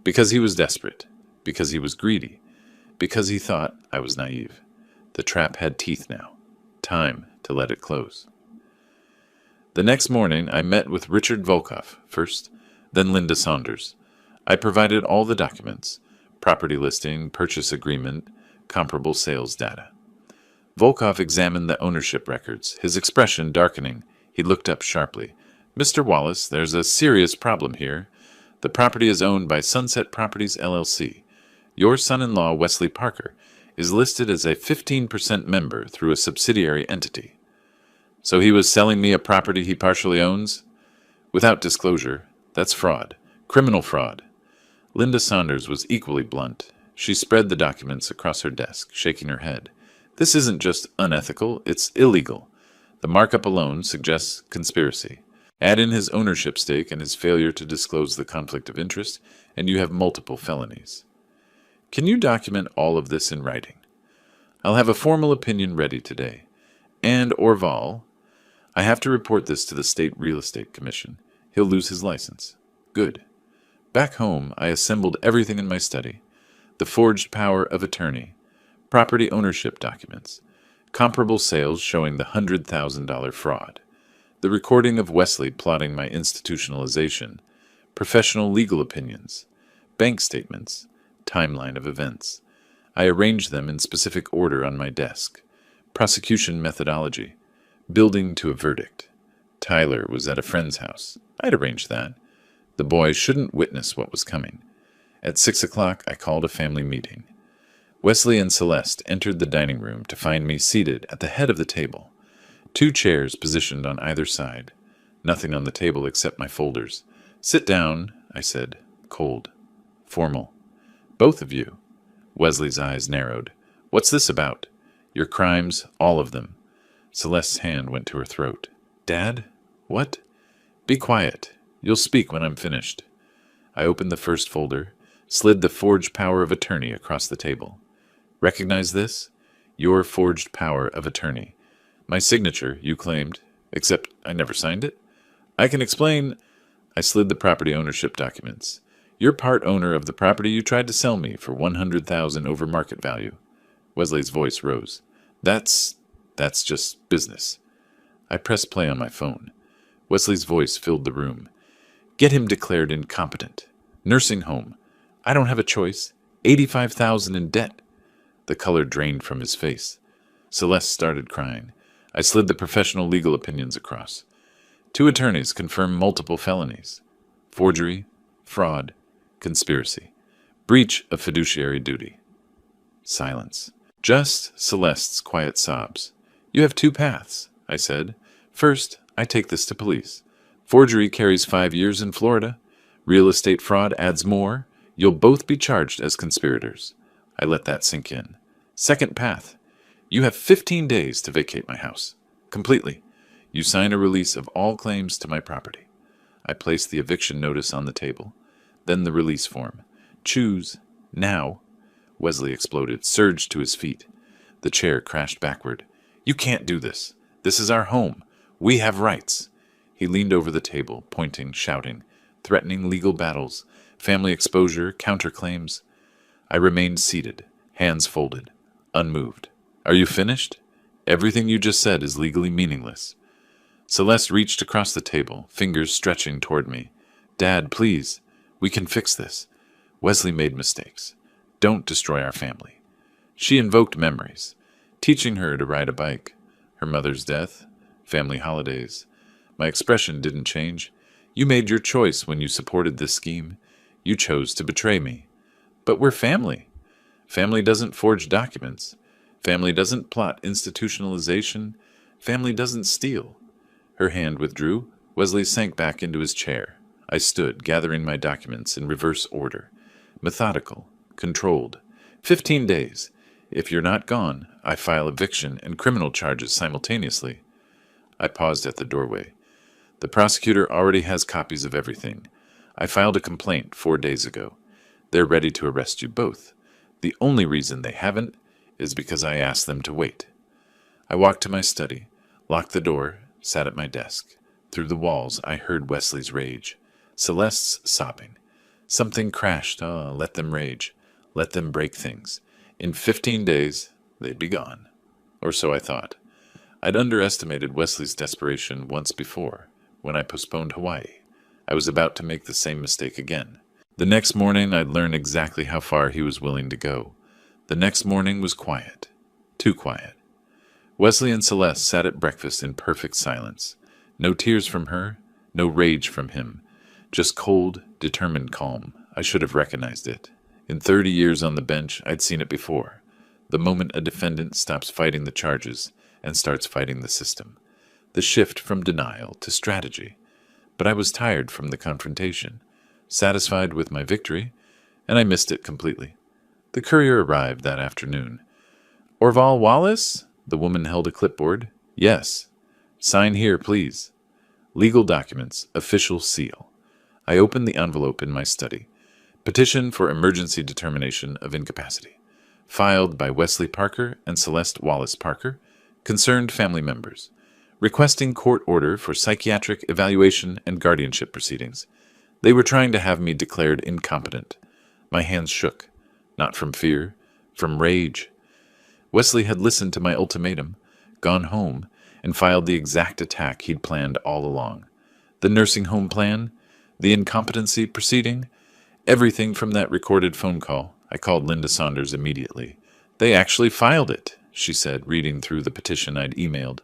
because he was desperate, because he was greedy, because he thought I was naive. The trap had teeth now. Time to let it close. The next morning, I met with Richard Volkoff first, then Linda Saunders. I provided all the documents, property listing, purchase agreement, comparable sales data. Volkoff examined the ownership records, his expression darkening. He looked up sharply. Mr. Wallace, there's a serious problem here. The property is owned by Sunset Properties, LLC. Your son-in-law, Wesley Parker, is listed as a 15% member through a subsidiary entity. So he was selling me a property he partially owns? Without disclosure, that's fraud. Criminal fraud. Linda Saunders was equally blunt. She spread the documents across her desk, shaking her head. This isn't just unethical, it's illegal. The markup alone suggests conspiracy. Add in his ownership stake and his failure to disclose the conflict of interest, and you have multiple felonies. Can you document all of this in writing? I'll have a formal opinion ready today. And Orval, I have to report this to the State Real Estate Commission. He'll lose his license. Good. Back home, I assembled everything in my study. The forged power of attorney, property ownership documents, comparable sales showing the $100,000 fraud, the recording of Wesley plotting my institutionalization, professional legal opinions, bank statements, timeline of events. I arranged them in specific order on my desk. Prosecution methodology, building to a verdict. Tyler was at a friend's house. I'd arranged that. The boy shouldn't witness what was coming. At 6 o'clock, I called a family meeting. Wesley and Celeste entered the dining room to find me seated at the head of the table. 2 chairs positioned on either side. Nothing on the table except my folders. Sit down, I said, cold, formal. Both of you. Wesley's eyes narrowed. What's this about? Your crimes, all of them. Celeste's hand went to her throat. Dad? What? Be quiet. You'll speak when I'm finished. I opened the first folder, slid the forged power of attorney across the table. Recognize this? Your forged power of attorney. My signature, you claimed, except I never signed it. I can explain. I slid the property ownership documents. You're part owner of the property you tried to sell me for $100,000 over market value. Wesley's voice rose. That's just business. I pressed play on my phone. Wesley's voice filled the room. Get him declared incompetent. Nursing home. I don't have a choice. $85,000 in debt. The color drained from his face. Celeste started crying. I slid the professional legal opinions across. 2 attorneys confirm multiple felonies: forgery, fraud, conspiracy, breach of fiduciary duty. Silence. Just Celeste's quiet sobs. You have 2 paths, I said. First, I take this to police. Forgery carries 5 years in Florida. Real estate fraud adds more. You'll both be charged as conspirators. I let that sink in. Second path. You have 15 days to vacate my house. Completely. You sign a release of all claims to my property. I place the eviction notice on the table. Then the release form. Choose now. Wesley exploded, surged to his feet. The chair crashed backward. You can't do this. This is our home. We have rights. He leaned over the table, pointing, shouting, threatening legal battles, family exposure, counterclaims. I remained seated, hands folded, unmoved. Are you finished? Everything you just said is legally meaningless. Celeste reached across the table, fingers stretching toward me. Dad, please. We can fix this. Wesley made mistakes. Don't destroy our family. She invoked memories, teaching her to ride a bike, her mother's death, family holidays. My expression didn't change. You made your choice when you supported this scheme. You chose to betray me. But we're family. Family doesn't forge documents. Family doesn't plot institutionalization. Family doesn't steal. Her hand withdrew. Wesley sank back into his chair. I stood, gathering my documents in reverse order. Methodical. Controlled. 15 days. If you're not gone, I file eviction and criminal charges simultaneously. I paused at the doorway. The prosecutor already has copies of everything. I filed a complaint 4 days ago. They're ready to arrest you both. The only reason they haven't is because I asked them to wait. I walked to my study, locked the door, sat at my desk. Through the walls, I heard Wesley's rage. Celeste's sobbing. Something crashed. Let them rage. Let them break things. In 15 days, they'd be gone. Or so I thought. I'd underestimated Wesley's desperation once before, when I postponed Hawaii. I was about to make the same mistake again. The next morning, I'd learn exactly how far he was willing to go. The next morning was quiet. Too quiet. Wesley and Celeste sat at breakfast in perfect silence. No tears from her, no rage from him. Just cold, determined calm. I should have recognized it. In 30 years on the bench, I'd seen it before. The moment a defendant stops fighting the charges and starts fighting the system. The shift from denial to strategy. But I was tired from the confrontation, satisfied with my victory, and I missed it completely. The courier arrived that afternoon. Orval Wallace? The woman held a clipboard. Yes. Sign here, please. Legal documents, official seal. I opened the envelope in my study. Petition for emergency determination of incapacity. Filed by Wesley Parker and Celeste Wallace Parker, concerned family members. Requesting court order for psychiatric evaluation and guardianship proceedings. They were trying to have me declared incompetent. My hands shook. Not from fear, from rage. Wesley had listened to my ultimatum, gone home, and filed the exact attack he'd planned all along. The nursing home plan, the incompetency proceeding, everything from that recorded phone call. I called Linda Saunders immediately. They actually filed it, she said, reading through the petition I'd emailed.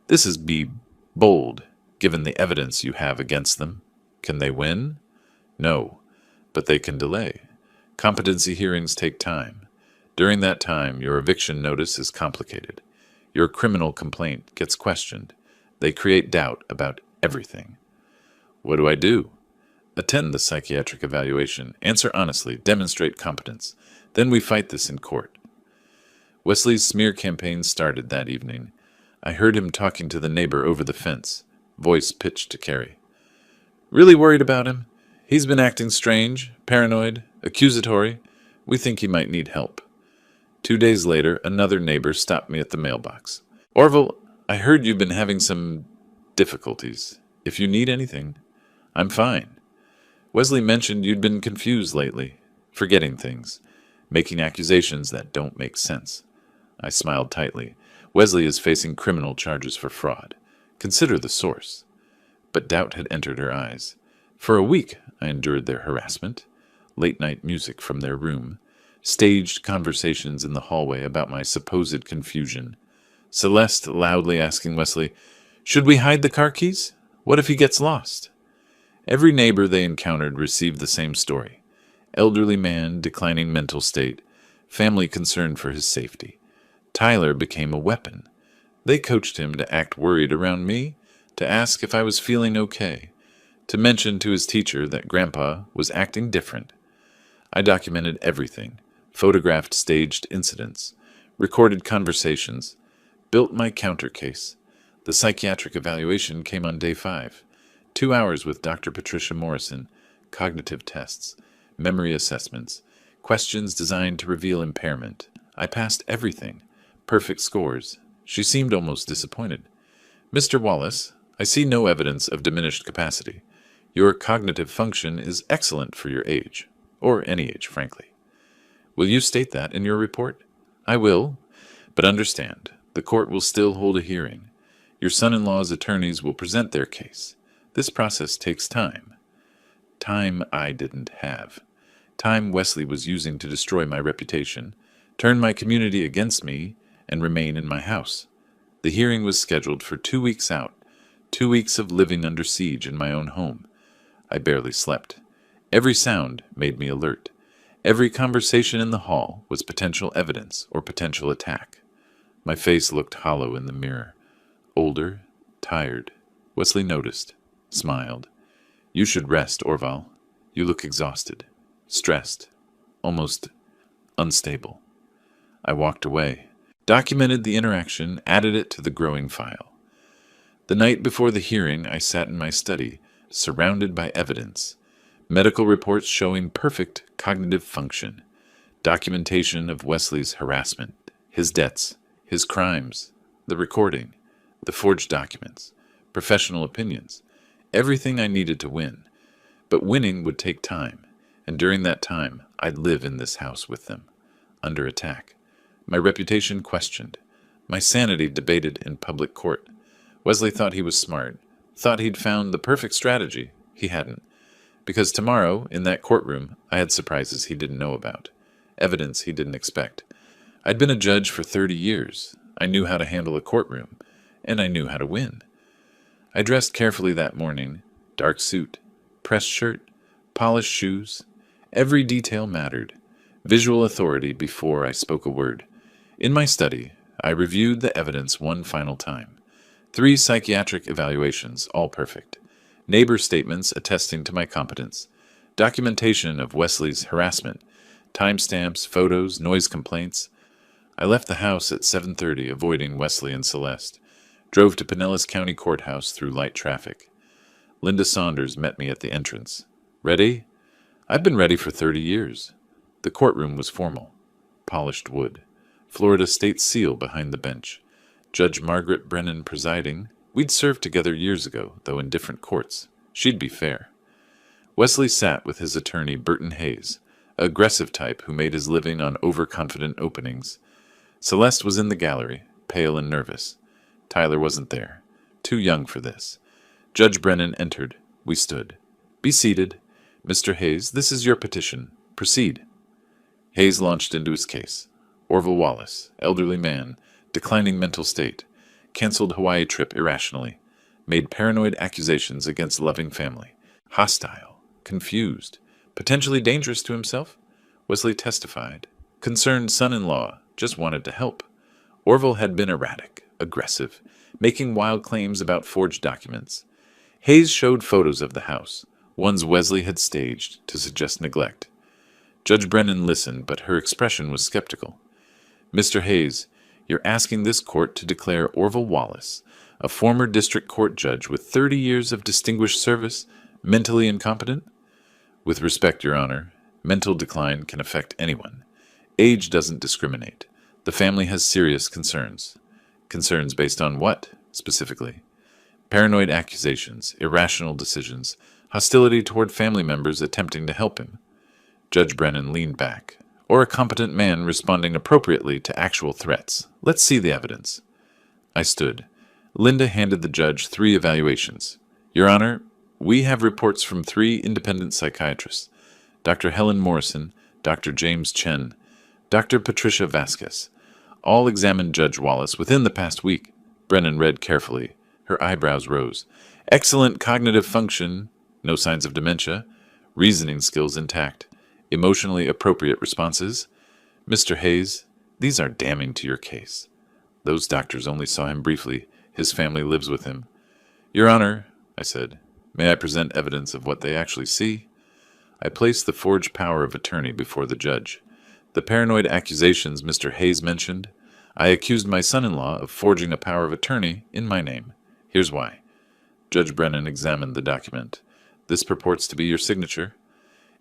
This is be bold, given the evidence you have against them. Can they win? No, but they can delay. Competency hearings take time. During that time, your eviction notice is complicated. Your criminal complaint gets questioned. They create doubt about everything. What do I do? Attend the psychiatric evaluation, answer honestly, demonstrate competence. Then we fight this in court. Wesley's smear campaign started that evening. I heard him talking to the neighbor over the fence, voice pitched to Carrie. Really worried about him? He's been acting strange, paranoid, accusatory. We think he might need help. 2 days later, another neighbor stopped me at the mailbox. Orville, I heard you've been having some difficulties. If you need anything, I'm fine. Wesley mentioned you'd been confused lately, forgetting things, making accusations that don't make sense. I smiled tightly. Wesley is facing criminal charges for fraud. Consider the source. But doubt had entered her eyes. For a week, I endured their harassment. Late-night music from their room. Staged conversations in the hallway about my supposed confusion. Celeste loudly asking Wesley, "Should we hide the car keys? What if he gets lost?" Every neighbor they encountered received the same story. Elderly man, declining mental state, family concerned for his safety. Tyler became a weapon. They coached him to act worried around me, to ask if I was feeling okay, to mention to his teacher that Grandpa was acting different. I documented everything, photographed staged incidents, recorded conversations, built my counter case. The psychiatric evaluation came on day 5. 2 hours with Dr. Patricia Morrison, cognitive tests, memory assessments, questions designed to reveal impairment. I passed everything. Perfect scores. She seemed almost disappointed. "Mr. Wallace, I see no evidence of diminished capacity. Your cognitive function is excellent for your age, or any age, frankly. Will you state that in your report?" "I will, but understand, the court will still hold a hearing. Your son-in-law's attorneys will present their case. This process takes time." Time I didn't have. Time Wesley was using to destroy my reputation, turn my community against me, and remain in my house. The hearing was scheduled for 2 weeks out, 2 weeks of living under siege in my own home. I barely slept. Every sound made me alert. Every conversation in the hall was potential evidence or potential attack. My face looked hollow in the mirror. Older, tired. Wesley noticed, smiled. "You should rest, Orval. You look exhausted, stressed, almost unstable." I walked away, documented the interaction, added it to the growing file. The night before the hearing, I sat in my study, surrounded by evidence. Medical reports showing perfect cognitive function. Documentation of Wesley's harassment, his debts, his crimes, the recording, the forged documents, professional opinions. Everything I needed to win. But winning would take time, and during that time, I'd live in this house with them, under attack. My reputation questioned. My sanity debated in public court. Wesley thought he was smart, thought he'd found the perfect strategy. He hadn't. Because tomorrow, in that courtroom, I had surprises he didn't know about, evidence he didn't expect. I'd been a judge for 30 years. I knew how to handle a courtroom, and I knew how to win. I dressed carefully that morning, dark suit, pressed shirt, polished shoes. Every detail mattered. Visual authority before I spoke a word. In my study, I reviewed the evidence one final time. 3 psychiatric evaluations, all perfect. Neighbor statements attesting to my competence. Documentation of Wesley's harassment. Timestamps, photos, noise complaints. I left the house at 7:30, avoiding Wesley and Celeste. Drove to Pinellas County Courthouse through light traffic. Linda Saunders met me at the entrance. "Ready?" "I've been ready for 30 years. The courtroom was formal. Polished wood. Florida state seal behind the bench. Judge Margaret Brennan presiding. We'd served together years ago, though in different courts. She'd be fair. Wesley sat with his attorney, Burton Hayes, an aggressive type who made his living on overconfident openings. Celeste was in the gallery, pale and nervous. Tyler wasn't there. Too young for this. Judge Brennan entered. We stood. "Be seated. Mr. Hayes, this is your petition. Proceed." Hayes launched into his case. Orval Wallace, elderly man, declining mental state, canceled Hawaii trip irrationally, made paranoid accusations against loving family, hostile, confused, potentially dangerous to himself. Wesley testified. Concerned son-in-law, just wanted to help. Orval had been erratic, aggressive, making wild claims about forged documents. Hayes showed photos of the house, ones Wesley had staged to suggest neglect. Judge Brennan listened, but her expression was skeptical. "Mr. Hayes, you're asking this court to declare Orval Wallace, a former district court judge with 30 years of distinguished service, mentally incompetent?" "With respect, Your Honor, mental decline can affect anyone. Age doesn't discriminate. The family has serious concerns." "Concerns based on what, specifically?" "Paranoid accusations, irrational decisions, hostility toward family members attempting to help him." Judge Brennan leaned back. "Or a competent man responding appropriately to actual threats. Let's see the evidence." I stood. Linda handed the judge 3 evaluations. "Your Honor, we have reports from 3 independent psychiatrists, Dr. Helen Morrison, Dr. James Chen, Dr. Patricia Vasquez. all examined Judge Wallace within the past week. Brennan read carefully. Her eyebrows rose. Excellent cognitive function, no signs of dementia, reasoning skills intact, emotionally appropriate responses. Mr. Hayes, these are damning to your case. Those doctors only saw him briefly. His family lives with him. Your Honor, I said, may I present evidence of what they actually see? I placed the forged power of attorney before the judge. The paranoid accusations Mr. Hayes mentioned, I accused my son-in-law of forging a power of attorney in my name. Here's why. Judge Brennan examined the document. This purports to be your signature.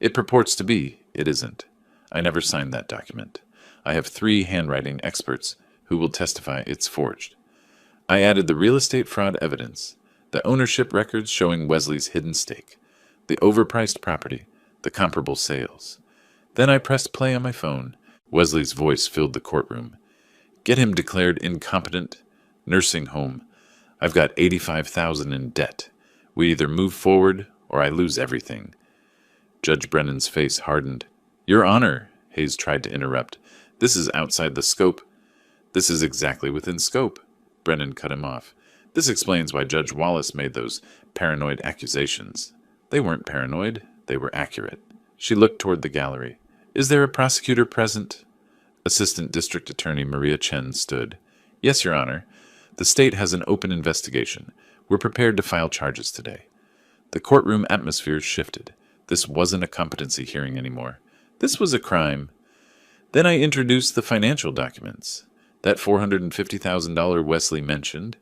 It purports to be. It isn't. I never signed that document. I have 3 handwriting experts who will testify it's forged. I added the real estate fraud evidence, the ownership records showing Wesley's hidden stake, the overpriced property, the comparable sales. Then I pressed play on my phone. Wesley's voice filled the courtroom. Get him declared incompetent. Nursing home. I've got $85,000 in debt. We either move forward or I lose everything. Judge Brennan's face hardened. Your Honor, Hayes tried to interrupt. This is outside the scope. This is exactly within scope. Brennan cut him off. This explains why Judge Wallace made those paranoid accusations. They weren't paranoid. They were accurate. She looked toward the gallery. Is there a prosecutor present? Assistant District Attorney Maria Chen stood. Yes, Your Honor. The state has an open investigation. We're prepared to file charges today. The courtroom atmosphere shifted. This wasn't a competency hearing anymore. This was a crime. Then I introduced the financial documents. That $450,000 Wesley mentioned,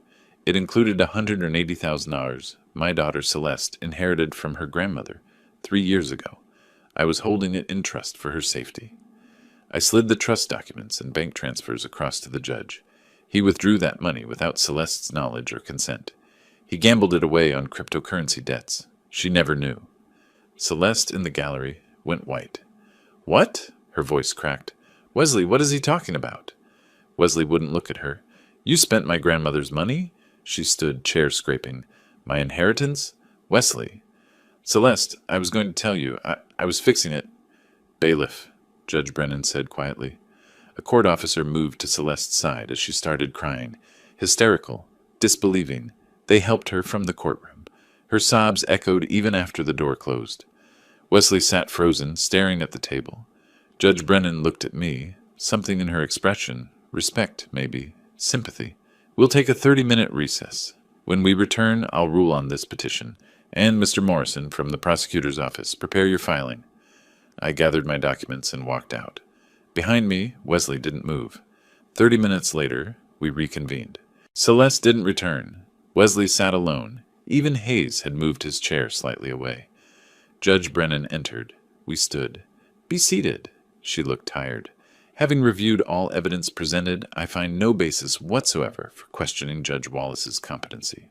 it included $180,000 my daughter Celeste inherited from her grandmother 3 years ago. I was holding it in trust for her safety. I slid the trust documents and bank transfers across to the judge. He withdrew that money without Celeste's knowledge or consent. He gambled it away on cryptocurrency debts. She never knew. Celeste in the gallery went white. What? Her voice cracked. Wesley, what is he talking about? Wesley wouldn't look at her. You spent my grandmother's money? She stood, chair scraping. My inheritance? Wesley. Celeste, I was going to tell you. I was fixing it. Bailiff, Judge Brennan said quietly. A court officer moved to Celeste's side as she started crying. Hysterical, disbelieving. They helped her from the courtroom. Her sobs echoed even after the door closed. Wesley sat frozen, staring at the table. Judge Brennan looked at me. Something in her expression. Respect, maybe. Sympathy. We'll take a 30-minute recess. When we return, I'll rule on this petition. And Mr. Morrison, from the prosecutor's office, prepare your filing. I gathered my documents and walked out. Behind me, Wesley didn't move. 30 minutes later, we reconvened. Celeste didn't return. Wesley sat alone. Even Hayes had moved his chair slightly away. Judge Brennan entered. We stood. Be seated. She looked tired. Having reviewed all evidence presented, I find no basis whatsoever for questioning Judge Wallace's competency.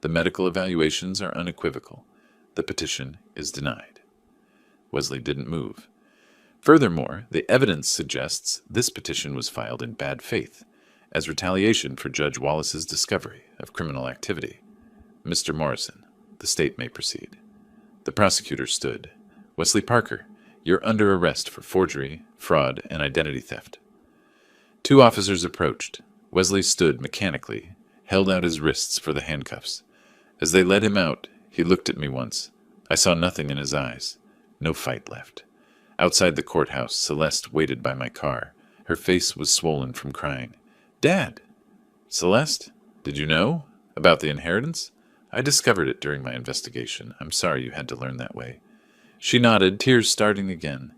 The medical evaluations are unequivocal. The petition is denied. Wesley didn't move. Furthermore, the evidence suggests this petition was filed in bad faith, as retaliation for Judge Wallace's discovery of criminal activity. Mr. Morrison, the state may proceed. The prosecutor stood. Wesley Parker, you're under arrest for forgery, fraud, and identity theft. 2 officers approached. Wesley stood mechanically, held out his wrists for the handcuffs. As they led him out, he looked at me once. I saw nothing in his eyes. No fight left. Outside the courthouse, Celeste waited by my car. Her face was swollen from crying. Dad! Celeste, did you know about the inheritance? I discovered it during my investigation. I'm sorry you had to learn that way. She nodded, tears starting again.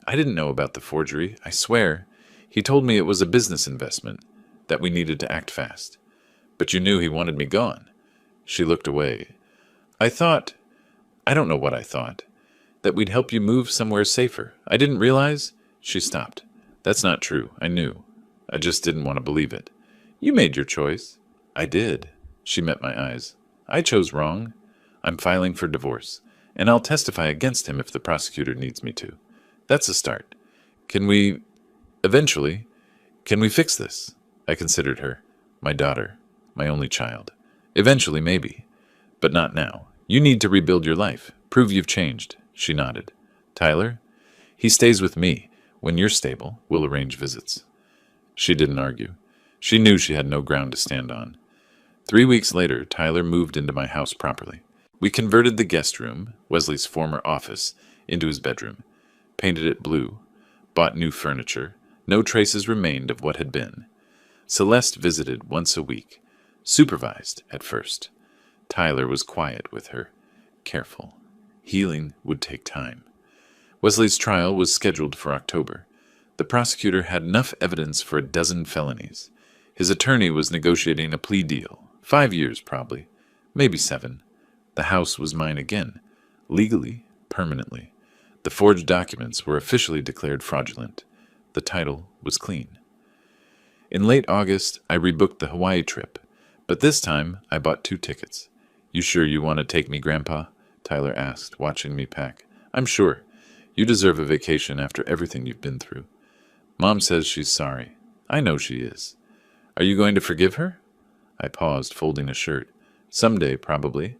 I didn't know about the forgery, I swear. He told me it was a business investment, that we needed to act fast. But you knew he wanted me gone. She looked away. I don't know what I thought. That we'd help you move somewhere safer. I didn't realize. She stopped. That's not true. I knew. I just didn't want to believe it. You made your choice. I did. She met my eyes. I chose wrong. I'm filing for divorce, and I'll testify against him if the prosecutor needs me to. That's a start. Can we fix this? I considered her. My daughter. My only child. Eventually, maybe. But not now. You need to rebuild your life. Prove you've changed. She nodded. Tyler? He stays with me. When you're stable, we'll arrange visits. She didn't argue. She knew she had no ground to stand on. 3 weeks later, Tyler moved into my house properly. We converted the guest room, Wesley's former office, into his bedroom, painted it blue, bought new furniture. No traces remained of what had been. Celeste visited once a week, supervised at first. Tyler was quiet with her, careful. Healing would take time. Wesley's trial was scheduled for October. The prosecutor had enough evidence for a dozen felonies. His attorney was negotiating a plea deal. 5 years, probably. Maybe 7. The house was mine again. Legally, permanently. The forged documents were officially declared fraudulent. The title was clean. In late August, I rebooked the Hawaii trip. But this time, I bought 2 tickets. "You sure you want to take me, Grandpa?" Tyler asked, watching me pack. "I'm sure. You deserve a vacation after everything you've been through." "Mom says she's sorry." "I know she is." "Are you going to forgive her?" I paused, folding a shirt. "Someday, probably.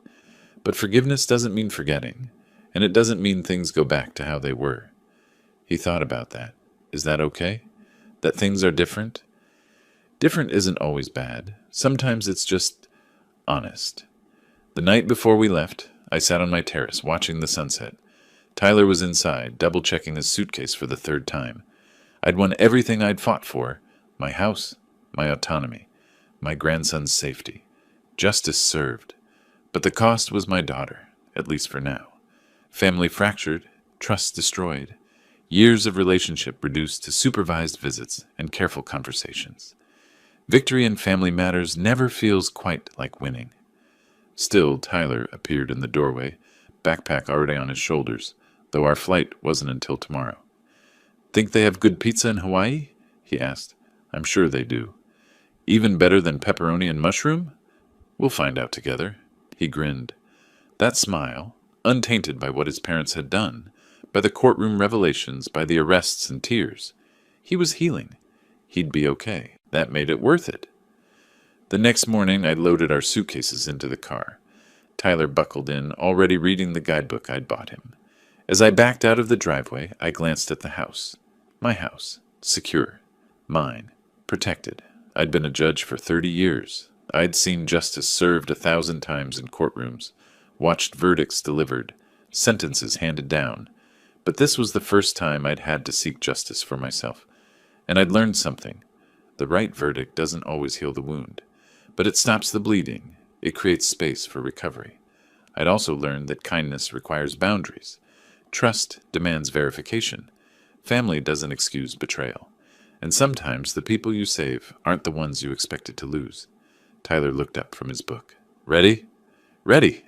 But forgiveness doesn't mean forgetting, and it doesn't mean things go back to how they were." He thought about that. "Is that okay? That things are different?" Different isn't always bad. Sometimes it's just honest. The night before we left, I sat on my terrace watching the sunset. Tyler was inside, double-checking his suitcase for the 3rd time. I'd won everything I'd fought for: my house, my autonomy, my grandson's safety. Justice served. But the cost was my daughter, at least for now. Family fractured, trust destroyed, years of relationship reduced to supervised visits and careful conversations. Victory in family matters never feels quite like winning. Still, Tyler appeared in the doorway, backpack already on his shoulders, though our flight wasn't until tomorrow. "Think they have good pizza in Hawaii?" he asked. "I'm sure they do." "Even better than pepperoni and mushroom?" "We'll find out together." He grinned. That smile, untainted by what his parents had done, by the courtroom revelations, by the arrests and tears. He was healing. He'd be okay. That made it worth it. The next morning, I loaded our suitcases into the car. Tyler buckled in, already reading the guidebook I'd bought him. As I backed out of the driveway, I glanced at the house. My house. Secure. Mine. Protected. I'd been a judge for 30 years. I'd seen justice served 1,000 times in courtrooms, watched verdicts delivered, sentences handed down. But this was the first time I'd had to seek justice for myself. And I'd learned something. The right verdict doesn't always heal the wound, but it stops the bleeding. It creates space for recovery. I'd also learned that kindness requires boundaries. Trust demands verification. Family doesn't excuse betrayal. And sometimes the people you save aren't the ones you expected to lose. Tyler looked up from his book. "Ready?" "Ready."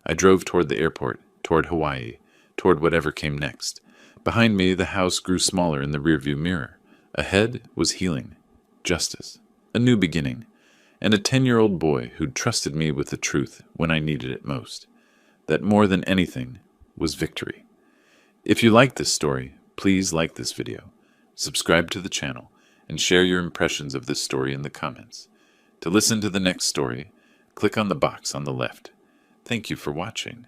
I drove toward the airport, toward Hawaii, toward whatever came next. Behind me, the house grew smaller in the rearview mirror. Ahead was healing, justice, a new beginning, and a 10-year-old boy who'd trusted me with the truth when I needed it most. That more than anything was victory. If you like this story, please like this video, subscribe to the channel, and share your impressions of this story in the comments. To listen to the next story, click on the box on the left. Thank you for watching.